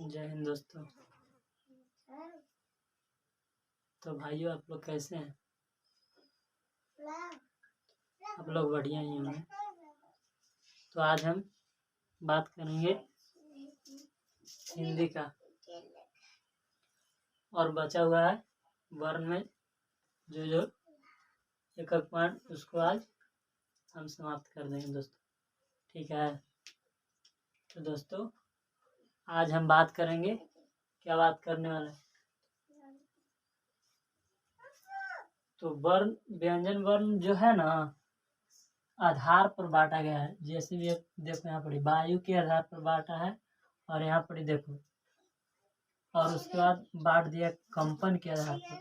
जय हिंद दोस्तों। तो भाइयों, आप लोग कैसे हैं? आप लोग बढ़िया ही होंगे। तो आज हम बात करेंगे हिंदी का, और बचा हुआ है वर्ण में जो एक पॉइंट, उसको आज हम समाप्त कर देंगे दोस्तों। ठीक है। तो दोस्तों, आज हम बात करेंगे, क्या बात करने वाले हैं? तो वर्ण, व्यंजन वर्ण जो है ना, आधार पर बांटा गया है। जैसे भी देखो, यहाँ पर वायु के आधार पर बांटा है, और यहाँ पर देखो, और उसके बाद बांट दिया कंपन के आधार पर।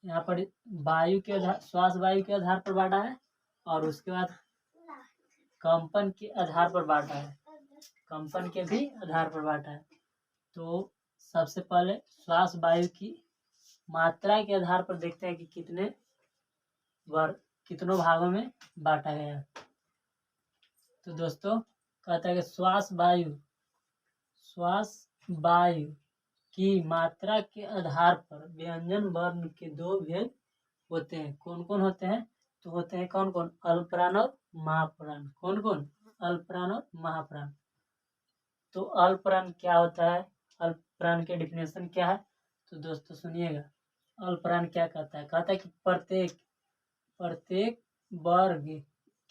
यहाँ पर वायु के आधार, श्वास वायु के आधार पर बांटा है, और उसके बाद कंपन के आधार पर बांटा है, कंपन के भी आधार पर बांटा है। तो सबसे पहले श्वास वायु की मात्रा के आधार पर देखते हैं कि कितनों भागों में बांटा गया है। तो दोस्तों, कहता है कि श्वास वायु की मात्रा के आधार पर व्यंजन वर्ण के दो भेद होते हैं। कौन कौन होते हैं? तो होते हैं कौन कौन? अल्पप्राण और महाप्राण। कौन कौन? अल्पप्राण और महाप्राण। तो अल्पप्राण क्या होता है? अल्पप्राण के डिफिनेशन क्या है? तो दोस्तों सुनिएगा, अल्पप्राण क्या कहता है? कहता है कि प्रत्येक वर्ग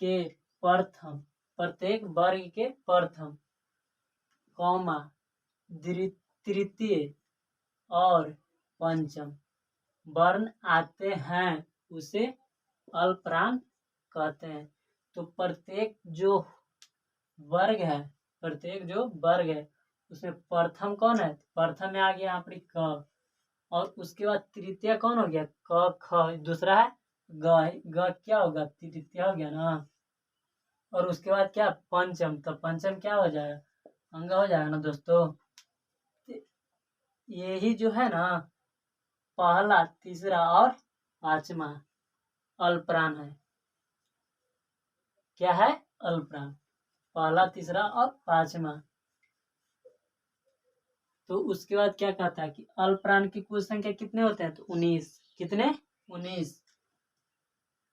के प्रथम कौमा तृतीय और पंचम वर्ण आते हैं, उसे अल्पप्राण कहते हैं। तो प्रत्येक जो वर्ग है उसमें प्रथम कौन है? प्रथम में आ गया यहाँ पर क, और उसके बाद तृतीय कौन हो गया? क ख, दूसरा है ग क्या होगा? तृतीय हो गया ना। और उसके बाद क्या? पंचम। तो पंचम क्या हो जाएगा? अंग हो जाएगा ना दोस्तों। यही जो है ना, पहला, तीसरा और पांचवा अल्पप्राण है। क्या है? अल्पप्राण। पहला, तीसरा और पांचवा। तो उसके बाद क्या कहता है कि अल्पप्राण की कुल संख्या कितने होते हैं? तो 19। कितने? 19।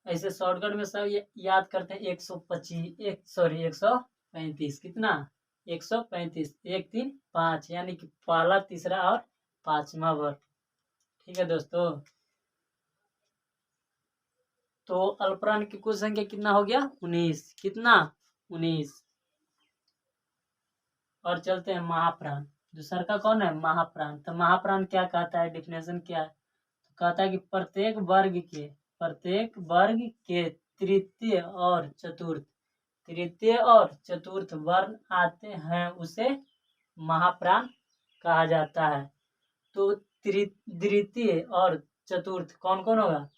ऐसे शॉर्टकट में सब याद करते हैं। 135। कितना? 135। 1 3 5, यानी कि पहला, तीसरा और पांचवा वर्ग। ठीक है दोस्तों। तो अल्पप्राण की कुल संख्या कितना हो गया? 19। कितना? 19। और चलते हैं महाप्राण। दूसरा का कौन है? महाप्राण। तो महाप्राण क्या कहता है? डिफिनेशन क्या है? तो कहता है कि प्रत्येक वर्ग के तृतीय और चतुर्थ वर्ण आते हैं, उसे महाप्राण कहा जाता है। तो द्वितीय और चतुर्थ कौन कौन होगा?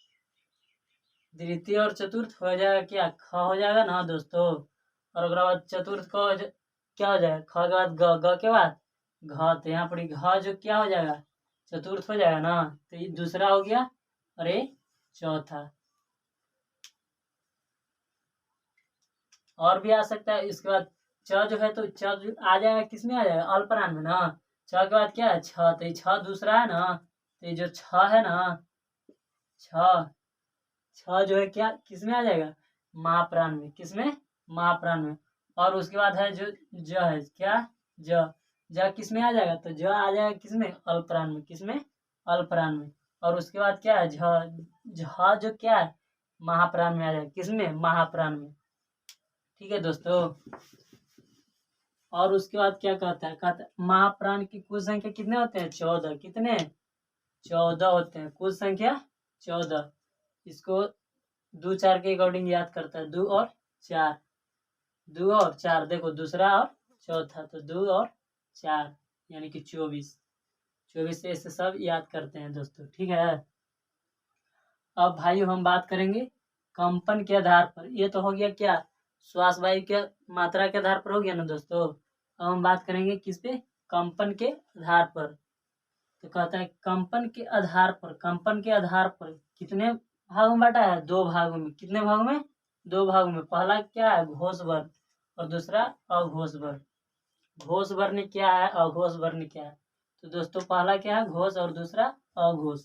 द्वितीय और चतुर्थ हो जाएगा क्या? ख हो जाएगा ना दोस्तों। और अगर बाद चतुर्थ को क्या हो जाएगा? ख के बाद ग के बाद घ। तो यहाँ पर घ जो क्या हो जाएगा? चतुर्थ हो जाएगा ना। तो ये दूसरा हो गया, और ये चौथा। और भी आ सकता है। इसके बाद च जो है, तो च आ जाएगा, किसमें आ जाएगा? अल्पप्राण में ना। छ के बाद क्या है? छ। तो ये छ दूसरा है ना। तो ये जो छ है ना, छ जो है क्या, किसमें आ जाएगा? महाप्राण में। किसमें? महाप्राण में। और उसके बाद है जो ज है, क्या? ज किसमें आ जाएगा? तो ज आ जाएगा किसमें? अल्पप्राण में। किसमें? अल्पप्राण में। और उसके बाद क्या है? झ जो क्या है? महाप्राण में आ जाएगा। किसमें? महाप्राण में। ठीक है दोस्तों। और उसके बाद क्या कहता है? महाप्राण की कुल संख्या कितने होते हैं? 14। कितने? 14 होते हैं। कुल संख्या 14। इसको 2 4 के अकॉर्डिंग याद करता है। 2 और 4। देखो, दूसरा और चौथा, तो 2 और 4 यानी कि 24 से ऐसे सब याद करते हैं दोस्तों। ठीक है। अब भाइयों, हम बात करेंगे कंपन के आधार पर। ये तो हो गया क्या? श्वास वायु के मात्रा के आधार पर हो गया ना दोस्तों। अब हम बात करेंगे किस पे? कंपन के आधार पर। तो कहता है कंपन के आधार पर कितने भागों में बांटा है? 2 भागों में। कितने भागों में? 2 भागों में। पहला क्या है? घोष वर्ण, और दूसरा अघोष वर्ण। घोष वर्ण क्या है, अघोष वर्ण क्या है? तो दोस्तों पहला क्या है, घोष, और दूसरा अघोष।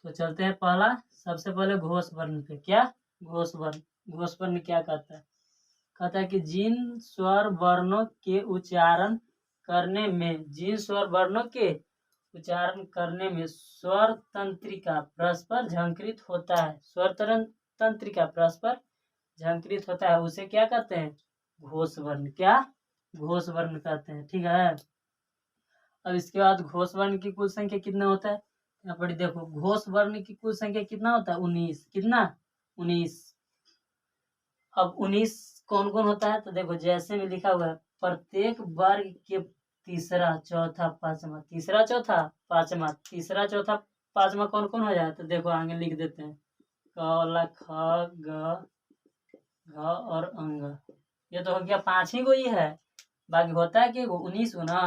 तो चलते हैं पहला, सबसे पहले घोष वर्ण पे। क्या घोष वर्ण? घोष वर्ण क्या कहता है? कहता है कि जिन स्वर वर्णों के उच्चारण करने में, जिन स्वर वर्णों के उच्चारण करने में स्वर तंत्रिका परस्पर झंकृत होता है, स्वर तंत्रिका परस्पर झंकृत होता है, उसे क्या कहते हैं? घोष वर्ण। क्या घोष वर्ण कहते हैं। ठीक है। अब इसके बाद घोष वर्ण की कुल संख्या कितना होता है? यहाँ पर देखो, घोष वर्ण की कुल संख्या कितना होता है? 19। कितना? 19। अब 19 कौन कौन होता है? तो देखो जैसे में लिखा हुआ है, प्रत्येक वर्ग के तीसरा, चौथा, पांचवा, तीसरा, चौथा, पांचवा, तीसरा, चौथा, पांचवा कौन कौन हो जाए? तो देखो आगे लिख देते हैं, क, ख, ग, घ और अंग। ये तो हो गया 5 ही को ही है, बाकी होता है कि 19 को ना।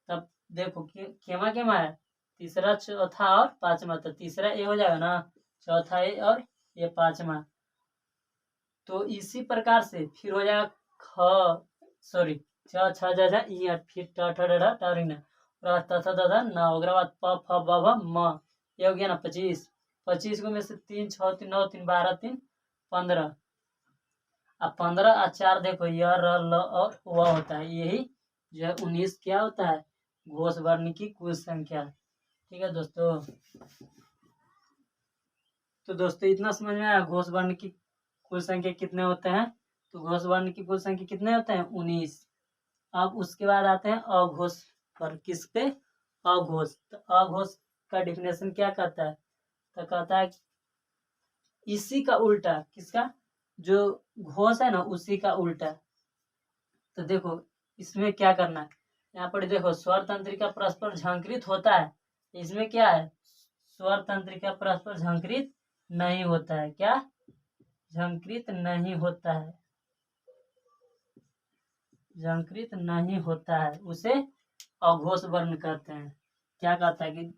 तब देखो केमा केमा है, तीसरा, चौथा और पांचवा। तो तीसरा ए हो जाएगा ना, चौथा ए और ये पांचवा। तो इसी प्रकार से फिर हो जाएगा ख, सॉरी, छ, छ, ज, झ, इ, फिर ट, ठ, ड, ढ, ट, ऋ, न, त, थ, द, ध, न, ओकरा बाद प, फ, ब, भ, म। ये हो गया ना 25। 25 को में से 3, 6, 3, 9, 3, 12, 3, 15। अब 15 और 4 देखो, य, र, ल और व होता है। यही जो है 19 क्या होता है? घोष वर्ण की कुल संख्या। ठीक है दोस्तों। तो दोस्तों इतना समझ में आया घोष वर्ण की कुल संख्या कितने होते हैं? तो घोष वर्ण की कुल संख्या कितने होते हैं? 19। अब उसके बाद आते हैं अघोष पर। किस पे? अघोष। तो अघोष का डिफिनेशन क्या कहता है? तो कहता है इसी का उल्टा। किसका? जो घोष है ना, उसी का उल्टा। तो देखो इसमें क्या करना है, यहाँ पर देखो स्वर तंत्रिका परस्पर झंकृत होता है। इसमें क्या है? स्वर तंत्रिका परस्पर झंकृत नहीं होता है। क्या? झंकृत नहीं होता है, झंकृत नहीं होता है, उसे अघोष वर्ण कहते हैं। क्या कहता है कि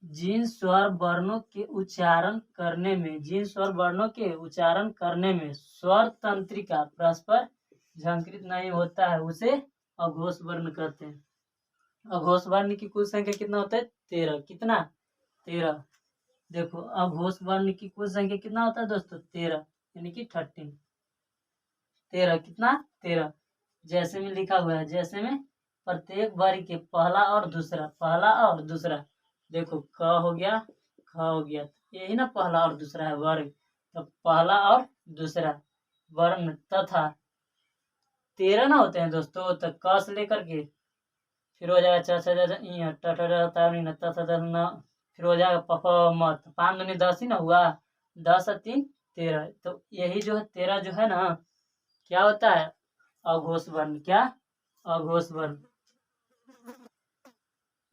जिन स्वर वर्णों के उच्चारण करने में, जिन स्वर वर्णों के उच्चारण करने में स्वर तंत्रिका परस्पर झंकृत नहीं होता है, उसे अघोष वर्ण कहते हैं। अघोष वर्ण की कुल संख्या कितना होता है? 13। कितना? 13। देखो अघोष वर्ण की कुल संख्या कितना होता है दोस्तों? 13, यानी कि 13। 13 कितना? 13। जैसे में लिखा हुआ है, जैसे में प्रत्येक वर्ग के पहला और दूसरा, पहला और दूसरा। देखो क हो गया, ख हो गया, यही ना पहला और दूसरा है वर्ग। तो पहला और दूसरा वर्ण तथा 13 ना होते हैं दोस्तों। तो क से लेकर के फिर हो जाएगा च, छ, ज, झ, इ, ट, ठ, ड, त, ण, त, थ, द, न, फिर हो जाएगा प, फ, म। 5 दूनी 10 ही ना हुआ, 10 और 3 13। तो यही जो है 13 जो है ना, क्या होता है? अघोष वर्ण। क्या? अघोष वर्ण।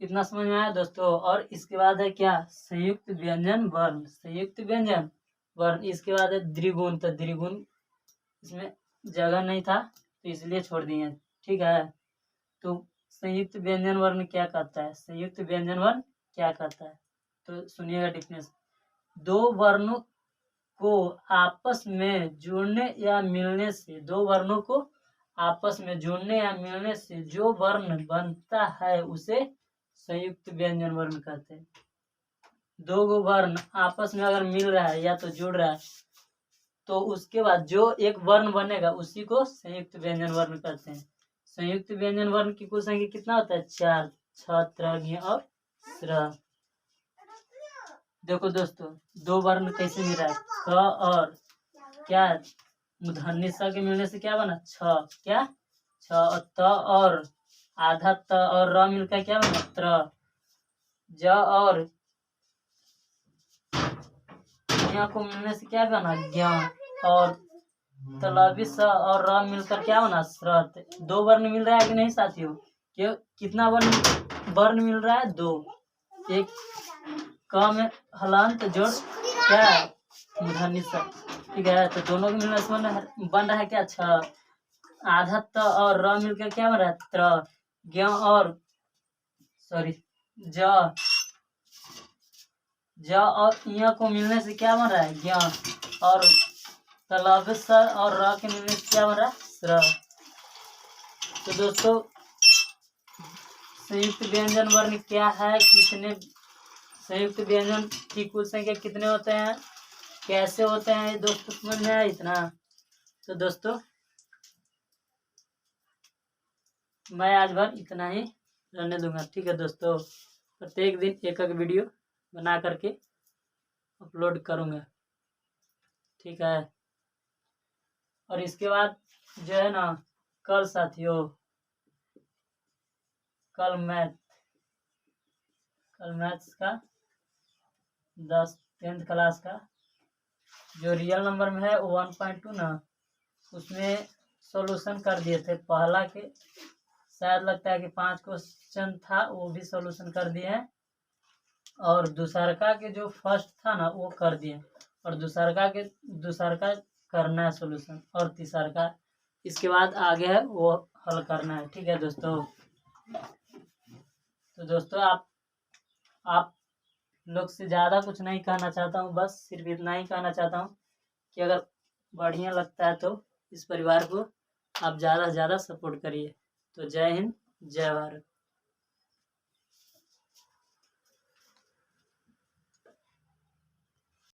इतना समझ में आया दोस्तों। और इसके बाद है क्या? संयुक्त व्यंजन वर्ण। संयुक्त व्यंजन वर्ण। इसके बाद है द्विगुण। तो द्विगुण इसमें जगह नहीं था तो इसलिए छोड़ दिए। ठीक है। तो संयुक्त व्यंजन वर्ण क्या कहता है? संयुक्त व्यंजन वर्ण क्या कहता है? तो सुनिएगा डिफिनेशन। दो वर्णों को आपस में जोड़ने या मिलने से, दो वर्णों को आपस में जोड़ने या मिलने से जो वर्ण बनता है उसे संयुक्त व्यंजन वर्ण कहते हैं। दो गो वर्ण आपस में अगर मिल रहा है या तो जुड़ रहा है, तो उसके बाद जो एक वर्ण बनेगा उसी को संयुक्त व्यंजन वर्ण कहते हैं। संयुक्त व्यंजन वर्ण की कुल संख्या कितना होता है? 4। छ, त्र, ज्ञ और स्र। देखो दोस्तों दो वर्ण कैसे मिल रहा है? क और क्या? मूर्धन्य स के मिलने से क्या बना? छ। क्या? छ। और त और आधा त और र मिलकर क्या बना? त्र। ज और य को मिलने से क्या बना? ज्ञ। और तलवी स और र मिलकर क्या बना? स्रत। दो वर्ण मिल रहा है कि नहीं साथियों? क्यों? कितना वर्ण मिल रहा है? 2। एक क में हलंत जोड़ क्या? मूर्धन्य स। ठीक है। तो दोनों के मिलने से बन रहा है क्या? छ। आधा त और र मिलकर क्या बन रहा है? त्र। ज्ञ और सॉरी ज और य को मिलने से क्या बन रहा है? ज्ञ। और तलव्य स और र के मिलने से क्या बन रहा है? दूसरा। तो दोस्तों संयुक्त व्यंजन वर्ण क्या है, कितने संयुक्त व्यंजन की कुल संख्या कितने होते हैं, कैसे होते हैं, ये दोस्तों समझ में आया इतना। तो दोस्तों मैं आज भर इतना ही रहने दूंगा, ठीक है दोस्तों। प्रत्येक दिन एक एक वीडियो बना करके अपलोड करूंगा, ठीक है। और इसके बाद जो है ना, कल साथियों कल मैथ्स का 10th क्लास का जो रियल नंबर में है 1.2 ना, उसमें सॉल्यूशन कर दिए थे। पहला के शायद लगता है कि 5 क्वेश्चन था, वो भी सॉल्यूशन कर दिए हैं। और दूसरका के जो फर्स्ट था ना वो कर दिए, और दूसरका करना है सॉल्यूशन, और तीसरका इसके बाद आगे है वो हल करना है, ठीक है दोस्तों। तो दोस्तों आप लोग से ज़्यादा कुछ नहीं कहना चाहता हूँ, बस सिर्फ इतना ही कहना चाहता हूँ कि अगर बढ़िया लगता है तो इस परिवार को आप ज़्यादा से ज़्यादा सपोर्ट करिए। तो जय हिंद, जय भारत।